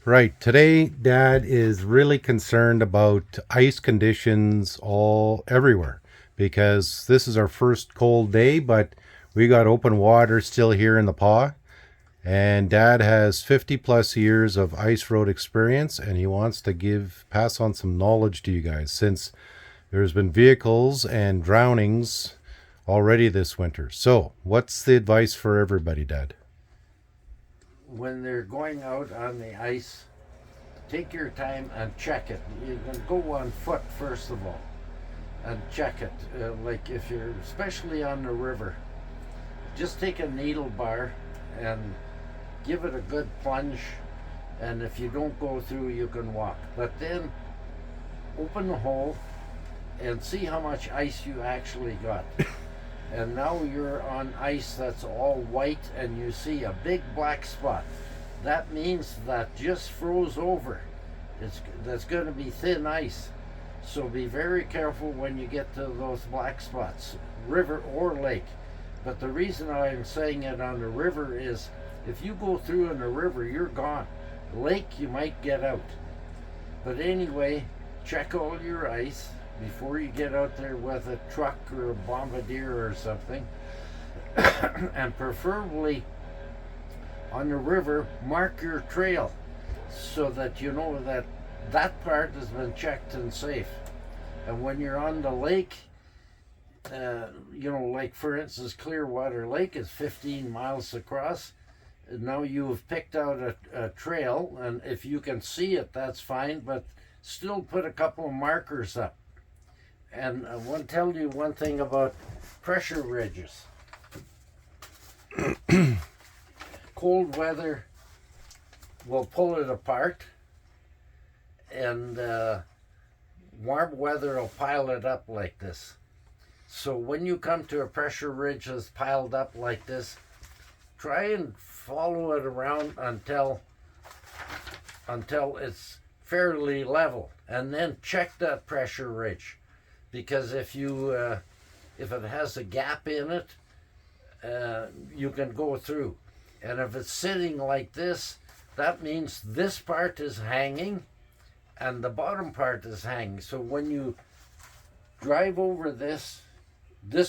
Right. Today, Dad is really concerned about ice conditions all everywhere because this is our first cold day, but we got open water still here in the paw. And Dad has 50 plus years of ice road experience, and he wants to pass on some knowledge to you guys since there's been vehicles and drownings already this winter. So, what's the advice for everybody, Dad? When they're going out on the ice, take your time and check it. You can go on foot first of all and check it. Like if you're especially on the river, just take a needle bar and give it a good plunge. And if you don't go through, you can walk. But then open the hole and see how much ice you actually got. And now you're on ice that's all white and you see a big black spot. That means that just froze over. That's going to be thin ice. So be very careful when you get to those black spots, river or lake. But the reason I'm saying it on the river is if you go through in the river, you're gone. Lake, you might get out. But anyway, check all your ice before you get out there with a truck or a Bombardier or something. And preferably on the river, mark your trail so that you know that that part has been checked and safe. And when you're on the lake, like for instance, Clearwater Lake is 15 miles across. Now you've picked out a trail, and if you can see it, that's fine, but still put a couple of markers up. And I want to tell you one thing about pressure ridges. Cold weather will pull it apart, and warm weather will pile it up like this. So when you come to a pressure ridge that's piled up like this, try and follow it around until it's fairly level, and then check that pressure ridge, because if it has a gap in it, you can go through. And if it's sitting like this, that means this part is hanging and the bottom part is hanging. So when you drive over this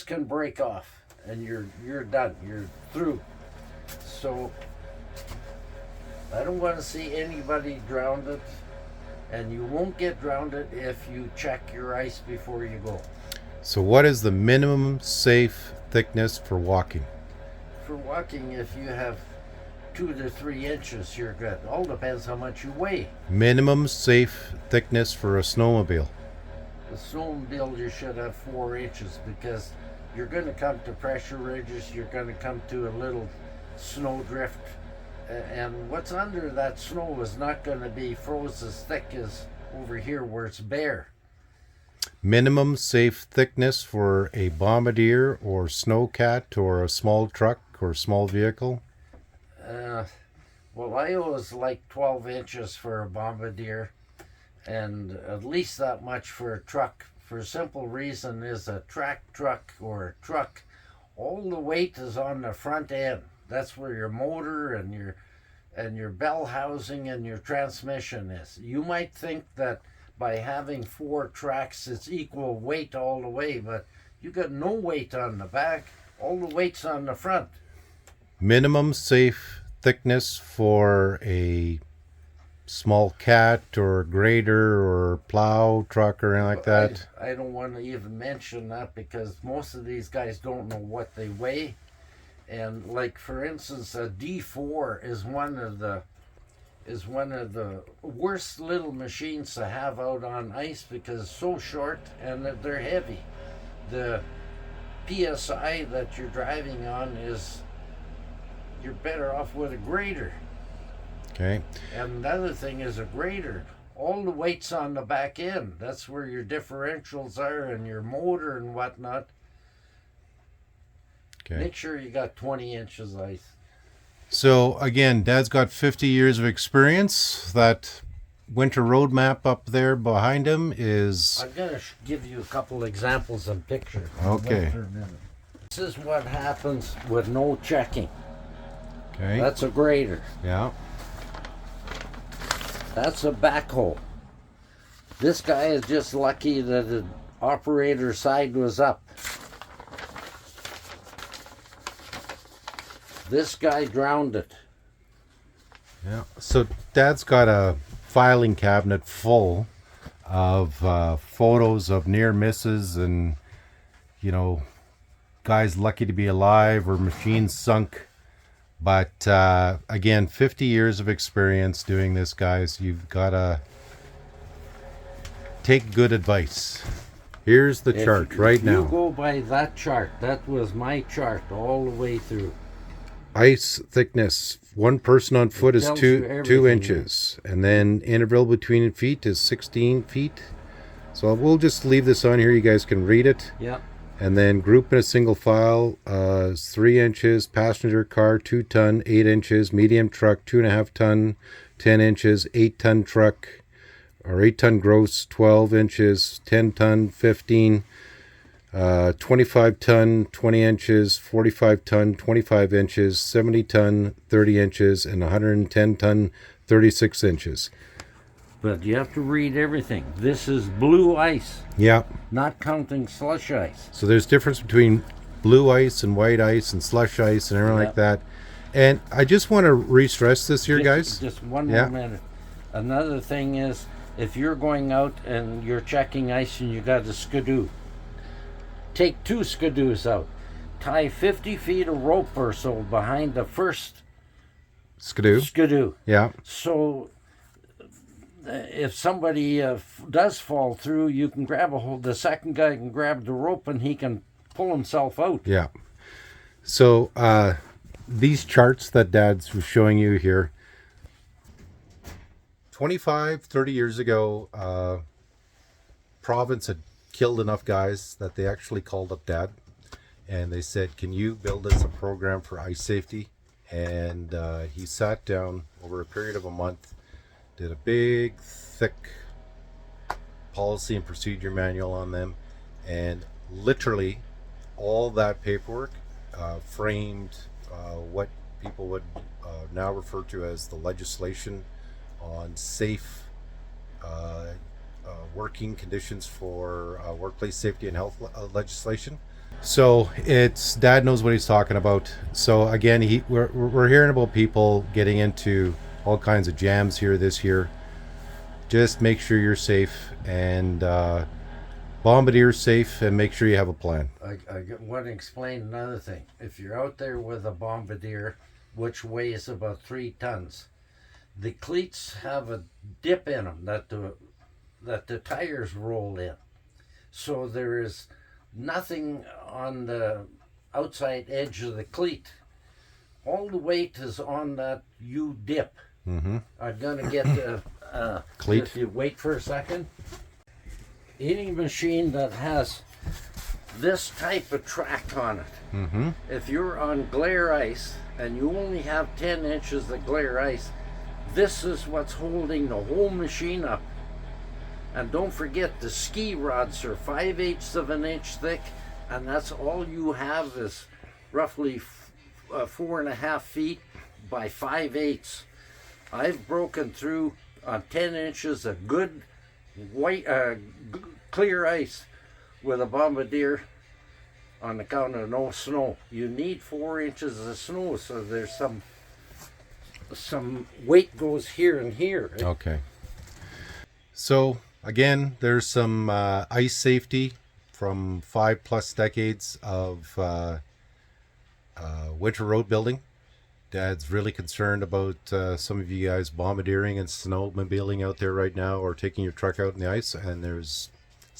can break off and you're done. You're through. So I don't want to see anybody drowned, and you won't get drowned if you check your ice before you go. So, what is the minimum safe thickness for walking? For walking, if you have 2 to 3 inches, you're good. All depends how much you weigh. Minimum safe thickness for a snowmobile. The snowmobile, you should have 4 inches, because you're going to come to pressure ridges, you're going to come to a little snow drift, and what's under that snow is not going to be froze as thick as over here where it's bare. Minimum safe thickness for a Bombardier or snowcat or a small truck or small vehicle? Well, I always like 12 inches for a Bombardier, and at least that much for a truck. For a simple reason is a track truck or a truck, all the weight is on the front end. That's where your motor and your bell housing and your transmission is. You might think that by having 4 tracks it's equal weight all the way, but you got no weight on the back. All the weight's on the front. Minimum safe thickness for a small cat or grader or plow truck or anything like that? I don't want to even mention that, because most of these guys don't know what they weigh. And like for instance, a D4 is one of the worst little machines to have out on ice, because it's so short and that they're heavy. The PSI that you're driving on you're better off with a grader. Okay. And the other thing is a grader. All the weight's on the back end. That's where your differentials are and your motor and whatnot. Okay. Make sure you got 20 inches ice. So again, Dad's got 50 years of experience. That winter road map up there behind him is... I'm going to give you a couple examples and pictures. Okay. This is what happens with no checking. Okay. That's a grader. Yeah. That's a backhoe. This guy is just lucky that the operator side was up. This guy drowned it. Yeah. So Dad's got a filing cabinet full of photos of near misses and, you know, guys lucky to be alive or machines sunk. But again, 50 years of experience doing this, guys. You've got to take good advice. Here's the chart right now. You go by that chart. That was my chart all the way through. Ice thickness. One person on foot is tells you 2 everything, inches. And then interval between feet is 16 feet. So we'll just leave this on here. You guys can read it. Yeah. And then group in a single file is 3 inches. Passenger car, 2 ton, 8 inches. Medium truck, 2.5 ton, 10 inches. 8 ton truck, or 8 ton gross, 12 inches. 10 ton, 15. 25 ton, 20 inches. 45 ton, 25 inches. 70 ton, 30 inches. And 110 ton, 36 inches. But you have to read everything. This is blue ice, Yeah. not counting slush ice. So there's difference between blue ice and white ice and slush ice and everything like that. And I just want to re-stress this here, guys. Just one Yeah. more minute. Another thing is, if you're going out and you're checking ice and you got a skidoo, take 2 skidoos out. Tie 50 feet of rope or so behind the first Skidoo. skidoo. Yeah. So if somebody does fall through, you can grab a hold. The second guy can grab the rope and he can pull himself out. Yeah. So these charts that Dad's was showing you here, 25, 30 years ago, province had killed enough guys that they actually called up Dad and they said, can you build us a program for ice safety? And he sat down over a period of a month, did a big, thick policy and procedure manual on them, and literally all that paperwork framed what people would now refer to as the legislation on safe working conditions for workplace safety and health legislation. So it's Dad knows what he's talking about. So again, we're hearing about people getting into all kinds of jams here this year. Just make sure you're safe and Bombardier's safe, and make sure you have a plan. I want to explain another thing. If you're out there with a Bombardier, which weighs about 3 tons, the cleats have a dip in them that the tires roll in. So there is nothing on the outside edge of the cleat. All the weight is on that U-dip. Mm-hmm. I'm gonna get the Cleat. If you wait for a second. Any machine that has this type of track on it, Mm-hmm. if you're on glare ice and you only have 10 inches of glare ice, this is what's holding the whole machine up. And don't forget, the ski rods are 5/8 of an inch thick, and that's all you have is roughly 4.5 feet by 5/8. I've broken through on 10 inches of good white clear ice with a Bombardier on account of no snow. You need 4 inches of snow, so there's some weight goes here and here. Okay. So again, there's some ice safety from 5+ decades of winter road building. Dad's really concerned about some of you guys bombardiering and snowmobiling out there right now, or taking your truck out in the ice, and it's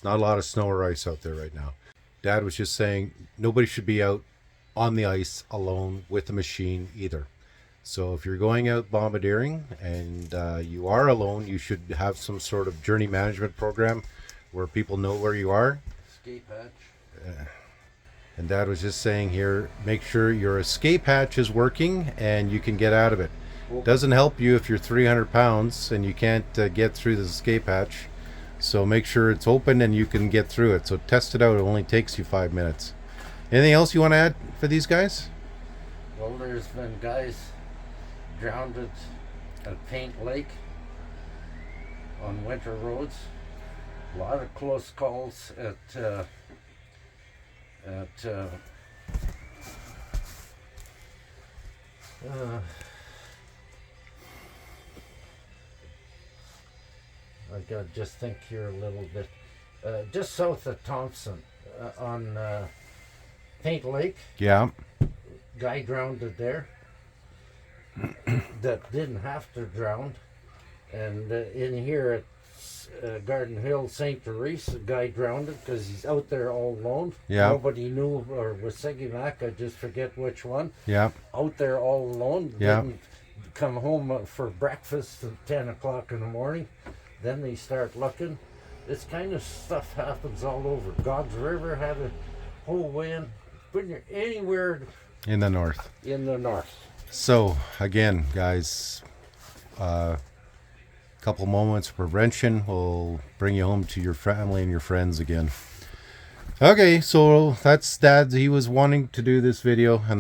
not a lot of snow or ice out there right now. Dad was just saying nobody should be out on the ice alone with a machine either. So if you're going out bombardiering and you are alone, you should have some sort of journey management program where people know where you are. Escape hatch. And Dad was just saying here, make sure your escape hatch is working and you can get out of it. Doesn't help you if you're 300 pounds and you can't get through the escape hatch. So make sure it's open and you can get through it. So test it out. It only takes you 5 minutes. Anything else you want to add for these guys? Well, there's been guys drowned at Paint Lake, on winter roads. A lot of close calls at I gotta just think here a little bit. Just south of Thompson, on Paint Lake, Yeah. guy drowned there that didn't have to drown. And in here at Garden Hill, St. Therese, a guy drowned because he's out there all alone. Yeah. Nobody knew, or was Sigimac, I just forget which one. Yeah. Out there all alone. Yeah. Didn't come home for breakfast at 10 o'clock in the morning. Then they start looking. This kind of stuff happens all over. God's River had a whole wind. When you're anywhere In the north. in the north. So again, guys, couple moments of prevention will bring you home to your family and your friends again. Okay, so that's Dad. He was wanting to do this video, and